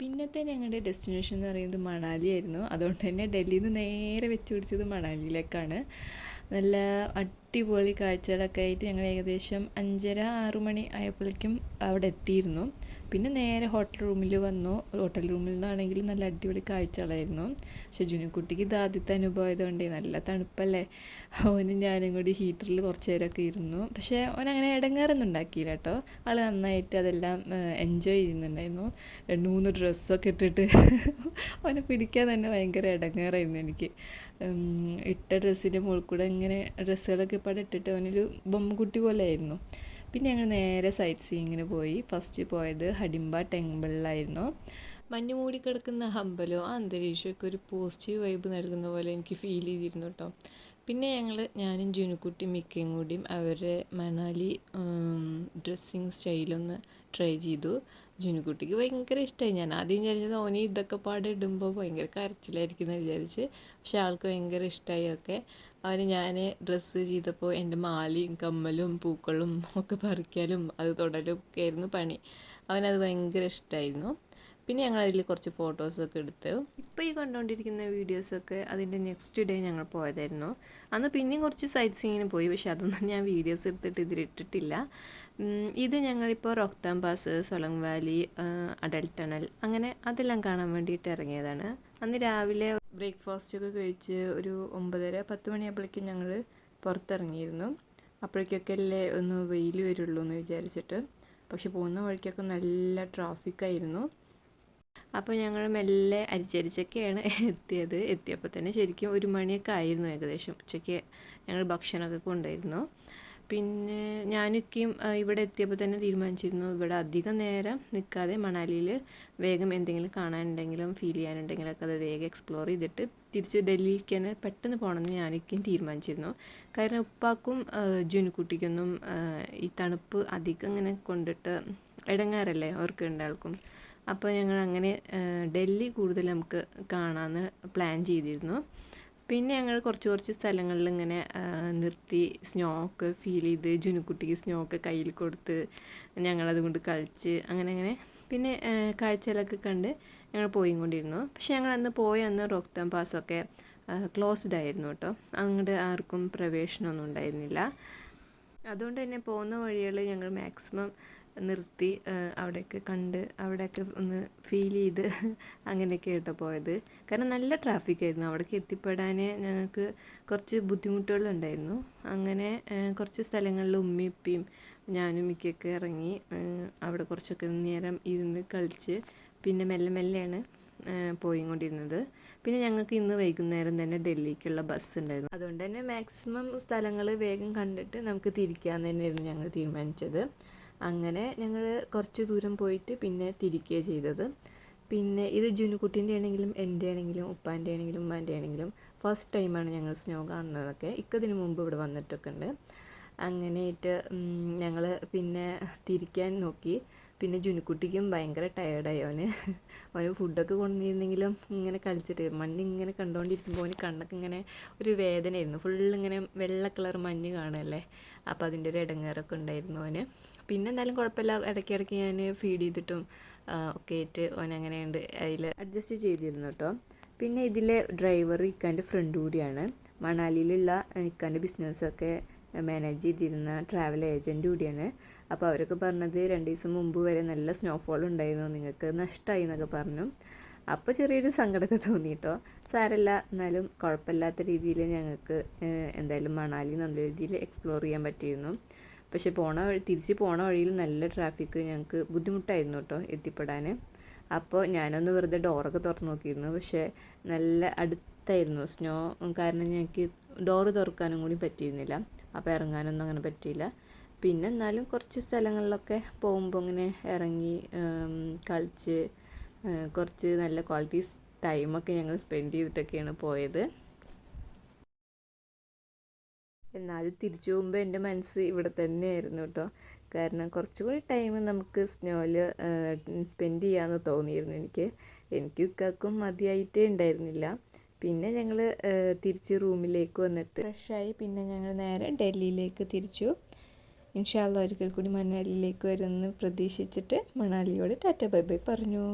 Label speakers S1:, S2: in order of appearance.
S1: പിന്നത്തെ ഞങ്ങളുടെ ഡെസ്റ്റിനേഷൻ എന്ന് പറയുന്നത് മണാലി ആയിരുന്നു. അതുകൊണ്ട് തന്നെ ഡൽഹിയിൽ നിന്ന് നേരെ വെച്ച് പിടിച്ചത് മണാലിയിലേക്കാണ്. നല്ല അടിപൊളി കാഴ്ചകളൊക്കെ ആയിട്ട് ഞങ്ങൾ ഏകദേശം 5:30-6 മണി ആയപ്പോഴേക്കും അവിടെ എത്തിയിരുന്നു. പിന്നെ നേരെ ഹോട്ടൽ റൂമിൽ വന്നു. ഹോട്ടൽ റൂമിൽ നിന്നാണെങ്കിൽ നല്ല അടിപൊളി കാഴ്ചകളായിരുന്നു. പക്ഷേ ജുനുക്കുട്ടിക്ക് ഇത് ആദ്യത്തെ അനുഭവം ആയതുകൊണ്ട് നല്ല തണുപ്പല്ലേ, അവനും ഞാനും കൂടി ഹീറ്ററിൽ കുറച്ച് നേരമൊക്കെ ഇരുന്നു. പക്ഷേ അവനങ്ങനെ ഇടങ്ങേറൊന്നും ഉണ്ടാക്കിയില്ല കേട്ടോ. ആൾ നന്നായിട്ട് അതെല്ലാം എൻജോയ് ചെയ്യുന്നുണ്ടായിരുന്നു. 2-3 ഡ്രസ്സൊക്കെ ഇട്ടിട്ട് അവനെ പിടിക്കാൻ തന്നെ ഭയങ്കര ഇടങ്ങേറായിരുന്നു എനിക്ക്. ഇട്ട ഡ്രസ്സിൻ്റെ മുകളിൽ കൂടെ ഇങ്ങനെ ഡ്രസ്സുകളൊക്കെ ഇപ്പോൾ ഇട്ടിട്ട് അവനൊരു ബൊമ്മക്കുട്ടി പോലെ ആയിരുന്നു. പിന്നെ ഞങ്ങൾ നേരെ സൈറ്റ് സീയിങ്ങിന് പോയി. ഫസ്റ്റ് പോയത് ഹഡിംബ ടെമ്പിളിലായിരുന്നു. മഞ്ഞ് മൂടി കിടക്കുന്ന അമ്പലവും ആ അന്തരീക്ഷമൊക്കെ ഒരു പോസിറ്റീവ് വൈബ് നൽകുന്ന പോലെ എനിക്ക് ഫീൽ ചെയ്തിരുന്നു കേട്ടോ. പിന്നെ ഞാനും ജുനുക്കുട്ടി മിക്കയും കൂടിയും അവരുടെ മണാലി ഡ്രസ്സിങ് സ്റ്റൈലൊന്ന് ട്രൈ ചെയ്തു. ജുനുക്കുട്ടിക്ക് ഭയങ്കര ഇഷ്ടമായി. ഞാൻ ആദ്യം വിചാരിച്ചത് ഓന് ഇതൊക്കെ പാടെ ഇടുമ്പോൾ ഭയങ്കര കരച്ചിലായിരിക്കും എന്ന് വിചാരിച്ച്. പക്ഷെ ആൾക്ക് ഭയങ്കര ഇഷ്ടമായി ഒക്കെ. അവന് ഞാൻ ഡ്രസ്സ് ചെയ്തപ്പോൾ എൻ്റെ മാലയും കമ്മലും പൂക്കളും ഒക്കെ പറിക്കലും അത് തൊടലും ഒക്കെ ആയിരുന്നു പണി. അവനത് ഭയങ്കര ഇഷ്ടമായിരുന്നു. പിന്നെ ഞങ്ങൾ അതിൽ കുറച്ച് ഫോട്ടോസൊക്കെ എടുത്തു. ഇപ്പോൾ ഈ കണ്ടുകൊണ്ടിരിക്കുന്ന വീഡിയോസൊക്കെ അതിൻ്റെ നെക്സ്റ്റ് ഡേ ഞങ്ങൾ പോയതായിരുന്നു. അന്ന് പിന്നെയും കുറച്ച് സൈറ്റ് സീയിങ്ങിന് പോയി. പക്ഷെ അതൊന്നും ഞാൻ വീഡിയോസ് എടുത്തിട്ട് ഇതിലിട്ടിട്ടില്ല. ഇത് ഞങ്ങളിപ്പോൾ Rohtang pass, Solang valley, Atal tunnel അങ്ങനെ അതെല്ലാം കാണാൻ വേണ്ടിയിട്ട് ഇറങ്ങിയതാണ്. അന്ന് രാവിലെ ബ്രേക്ക്ഫാസ്റ്റൊക്കെ കഴിച്ച് ഒരു 9:30-10 മണിയാകുമ്പോഴേക്കും ഞങ്ങൾ പുറത്തിറങ്ങിയിരുന്നു. അപ്പോഴേക്കൊക്കെ അല്ലേ ഒന്ന് വെയിൽ വരുള്ളൂ എന്ന് വിചാരിച്ചിട്ട്. പക്ഷെ പോകുന്ന വഴിക്കൊക്കെ നല്ല ട്രാഫിക്കായിരുന്നു. അപ്പോൾ ഞങ്ങൾ മെല്ലെ അരിച്ചൊക്കെയാണ് എത്തിയത്. എത്തിയപ്പോൾ തന്നെ ശരിക്കും 1 മണിയൊക്കെ ആയിരുന്നു ഏകദേശം. ഉച്ചയ്ക്ക് ഞങ്ങൾ ഭക്ഷണമൊക്കെ കൊണ്ടുവരുന്നു. പിന്നെ ഞാനൊക്കെയും ഇവിടെ എത്തിയപ്പോൾ തന്നെ തീരുമാനിച്ചിരുന്നു ഇവിടെ അധികം നേരം നിൽക്കാതെ മണാലിയിൽ വേഗം എന്തെങ്കിലും കാണാനുണ്ടെങ്കിലും ഫീൽ ചെയ്യാനുണ്ടെങ്കിലൊക്കെ അത് വേഗം എക്സ്പ്ലോർ ചെയ്തിട്ട് തിരിച്ച് ഡൽഹിക്ക് തന്നെ പെട്ടെന്ന് പോകണമെന്ന് ഞാനൊക്കെയും തീരുമാനിച്ചിരുന്നു. കാരണം ഉപ്പാക്കും ജുനുക്കുട്ടിക്കൊന്നും ഈ തണുപ്പ് അധികം ഇങ്ങനെ കൊണ്ടിട്ട് ഇടങ്ങാറല്ലേ അവർക്ക് രണ്ടാൾക്കും. അപ്പോൾ ഞങ്ങൾ അങ്ങനെ ഡൽഹി കൂടുതൽ നമുക്ക് കാണാമെന്ന് പ്ലാൻ ചെയ്തിരുന്നു. പിന്നെ ഞങ്ങൾ കുറച്ച് സ്ഥലങ്ങളിൽ ഇങ്ങനെ നിർത്തി സ്നോ ഒക്കെ ഫീൽ ചെയ്ത് ജുനുക്കുട്ടിക്ക് സ്നോ ഒക്കെ കയ്യിൽ കൊടുത്ത് ഞങ്ങളതുകൊണ്ട് കളിച്ച് അങ്ങനെ പിന്നെ കാഴ്ചകളൊക്കെ കണ്ട് ഞങ്ങൾ പോയിക്കൊണ്ടിരുന്നു. പക്ഷെ ഞങ്ങൾ അന്ന് റോഹ്താങ് പാസ്സൊക്കെ ക്ലോസ്ഡ് ആയിരുന്നു കേട്ടോ. അങ്ങോട്ട് ആർക്കും പ്രവേശനമൊന്നും ഉണ്ടായിരുന്നില്ല. അതുകൊണ്ട് തന്നെ പോകുന്ന വഴികൾ ഞങ്ങൾ മാക്സിമം നിർത്തി അവിടെയൊക്കെ കണ്ട് അവിടെയൊക്കെ ഒന്ന് ഫീൽ ചെയ്ത് അങ്ങനെയൊക്കെ കേട്ടോ പോയത്. കാരണം നല്ല ട്രാഫിക്കായിരുന്നു. അവിടേക്ക് എത്തിപ്പെടാൻ ഞങ്ങൾക്ക് കുറച്ച് ബുദ്ധിമുട്ടുകളുണ്ടായിരുന്നു. അങ്ങനെ കുറച്ച് സ്ഥലങ്ങളിൽ ഉമ്മയും ഞാനും മിക്കൊക്കെ ഇറങ്ങി അവിടെ കുറച്ചൊക്കെ നേരം ഇരുന്ന് കളിച്ച് പിന്നെ മെല്ലെയാണ് പോയിക്കൊണ്ടിരുന്നത്. പിന്നെ ഞങ്ങൾക്ക് ഇന്ന് വൈകുന്നേരം തന്നെ ഡൽഹിക്കുള്ള ബസ് ഉണ്ടായിരുന്നു. അതുകൊണ്ട് തന്നെ മാക്സിമം സ്ഥലങ്ങൾ വേഗം കണ്ടിട്ട് നമുക്ക് തിരിക്കാമെന്ന് തന്നെയായിരുന്നു ഞങ്ങൾ തീരുമാനിച്ചത്. അങ്ങനെ ഞങ്ങൾ കുറച്ച് ദൂരം പോയിട്ട് പിന്നെ തിരിക്കുകയാണ് ചെയ്തത്. പിന്നെ ഇത് ജുനുക്കുട്ടീൻ്റെ ആണെങ്കിലും എൻ്റെ ആണെങ്കിലും ഉപ്പാൻ്റെ ആണെങ്കിലും ഉമ്മാൻ്റെ ആണെങ്കിലും ഫസ്റ്റ് ടൈമാണ് ഞങ്ങൾ സ്നോ കാണുന്നതൊക്കെ. ഇതിന് മുമ്പ് ഇവിടെ വന്നിട്ടൊക്കെ ഉണ്ട്. അങ്ങനെയായിട്ട് ഞങ്ങൾ പിന്നെ തിരിക്കാൻ നോക്കി. പിന്നെ ജുനുക്കുട്ടിക്കും ഭയങ്കര ടയേർഡായി. അവന് ഫുഡൊക്കെ കൊണ്ടുവന്നിരുന്നെങ്കിലും ഇങ്ങനെ കളിച്ചിട്ട് മഞ്ഞിങ്ങനെ കണ്ടുകൊണ്ടിരിക്കുമ്പോൾ അവന് കണ്ണൊക്കെ ഇങ്ങനെ ഒരു വേദനയായിരുന്നു. ഫുള്ളിങ്ങനെ വെള്ള കളർ മഞ്ഞ് കാണുമല്ലേ, അപ്പോൾ അതിൻ്റെ ഒരു ഇടങ്ങേറൊക്കെ ഉണ്ടായിരുന്നു അവന്. പിന്നെ എന്തായാലും കുഴപ്പമില്ല, ഇടയ്ക്കിടയ്ക്ക് ഞാൻ ഫീഡ് ചെയ്തിട്ടും ഒക്കെ ആയിട്ട് അവനങ്ങനെയുണ്ട് അതിൽ അഡ്ജസ്റ്റ് ചെയ്തിരുന്നു കേട്ടോ. പിന്നെ ഇതിലെ ഡ്രൈവർ ഇക്കാൻ്റെ ഫ്രണ്ട് കൂടിയാണ്. മണാലിയിലുള്ള ഇക്കാൻ്റെ ബിസിനസ്സൊക്കെ മാനേജ് ചെയ്തിരുന്ന ട്രാവൽ ഏജൻറ്റ് കൂടിയാണ്. അപ്പോൾ അവരൊക്കെ പറഞ്ഞത് 2 ദിവസം മുമ്പ് വരെ നല്ല സ്നോഫോൾ ഉണ്ടായിരുന്നു, നിങ്ങൾക്ക് നഷ്ടമായി എന്നൊക്കെ പറഞ്ഞു. അപ്പോൾ ചെറിയൊരു സങ്കടമൊക്കെ തോന്നി കേട്ടോ. സാരമില്ല, എന്നാലും കുഴപ്പമില്ലാത്ത രീതിയിൽ ഞങ്ങൾക്ക് എന്തായാലും മണാലി നല്ല രീതിയിൽ എക്സ്പ്ലോർ ചെയ്യാൻ പറ്റിയിരുന്നു. പക്ഷെ തിരിച്ച് പോണ വഴിയിൽ നല്ല ട്രാഫിക്ക്, ഞങ്ങൾക്ക് ബുദ്ധിമുട്ടായിരുന്നു കേട്ടോ എത്തിപ്പെടാൻ. അപ്പോൾ ഞാനൊന്ന് വെറുതെ ഡോറൊക്കെ തുറന്ന് നോക്കിയിരുന്നു. പക്ഷേ നല്ല അടുത്തായിരുന്നു സ്നോ, കാരണം ഞങ്ങൾക്ക് ഡോറ് തുറക്കാനും കൂടി പറ്റിയിരുന്നില്ല. അപ്പോൾ ഇറങ്ങാനൊന്നും അങ്ങനെ പറ്റിയില്ല. പിന്നെ എന്നാലും കുറച്ച് സ്ഥലങ്ങളിലൊക്കെ പോകുമ്പോൾ ഇങ്ങനെ ഇറങ്ങി കളിച്ച് കുറച്ച് നല്ല ക്വാളിറ്റി ടൈമൊക്കെ ഞങ്ങൾ സ്പെൻഡ് ചെയ്തിട്ടൊക്കെയാണ് പോയത്. എന്നാലും തിരിച്ചു പോകുമ്പോൾ എൻ്റെ മനസ്സ് ഇവിടെ തന്നെയായിരുന്നു കേട്ടോ. കാരണം കുറച്ചുകൂടി ടൈം നമുക്ക് സ്നോയിൽ സ്പെൻഡ് ചെയ്യാമെന്ന് തോന്നിയിരുന്നു എനിക്കും ഇക്കാക്കും മതിയായിട്ടേ ഉണ്ടായിരുന്നില്ല. പിന്നെ ഞങ്ങൾ തിരിച്ച് റൂമിലേക്ക് വന്നിട്ട് ഫ്രഷായി പിന്നെ ഞങ്ങൾ നേരെ ഡൽഹിയിലേക്ക് തിരിച്ചു. ഇൻഷാ അല്ലാഹ് ഒരിക്കൽ കൂടി മണാലിയിലേക്ക് വരുമെന്ന് പ്രതീക്ഷിച്ചിട്ട് മണാലിയോട് ടാറ്റ ബൈ ബൈ പറഞ്ഞു.